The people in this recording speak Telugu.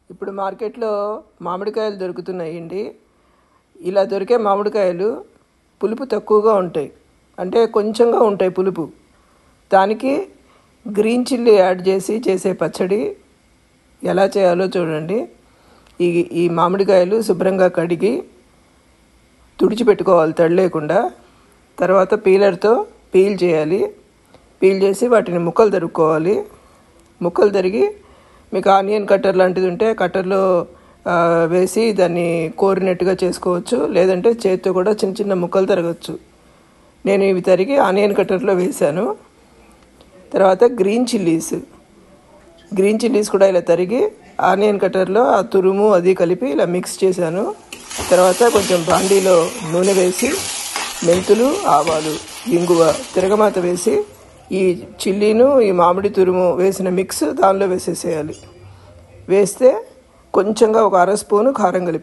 ఇప్పుడు మార్కెట్లో మామిడికాయలు దొరుకుతున్నాయండి. ఇలా దొరికే మామిడికాయలు పులుపు తక్కువగా ఉంటాయి, అంటే కొంచెంగా ఉంటాయి పులుపు. దానికి గ్రీన్ చిల్లీ యాడ్ చేసి చేసే పచ్చడి ఎలా చేయాలో చూడండి. ఈ మామిడికాయలు శుభ్రంగా కడిగి తుడిచిపెట్టుకోవాలి తడి లేకుండా. తర్వాత పీలర్తో పీల్ చేయాలి. పీల్ చేసి వాటిని ముక్కలు తరుక్కోవాలి. ముక్కలు తరిగి మీకు ఆనియన్ కట్టర్ లాంటిది ఉంటే కట్టర్లో వేసి దాన్ని కోరినట్టుగా చేసుకోవచ్చు, లేదంటే చేతితో కూడా చిన్న చిన్న ముక్కలు తరగచ్చు. నేను ఇవి తరిగి ఆనియన్ కట్టర్లో వేశాను. తర్వాత గ్రీన్ చిల్లీస్ కూడా ఇలా తరిగి ఆనియన్ కట్టర్లో ఆ తురుము అది కలిపి ఇలా మిక్స్ చేశాను. తర్వాత కొంచెం బాండీలో నూనె వేసి మెంతులు, ఆవాలు, ఇంగువ, తిరగమాత వేసి ఈ చిల్లీను ఈ మామిడి తురుము వేసిన మిక్స్ దానిలో వేసేసేయాలి. వేస్తే కొంచెంగా ఒక 1/2 స్పూను కారం కలిపి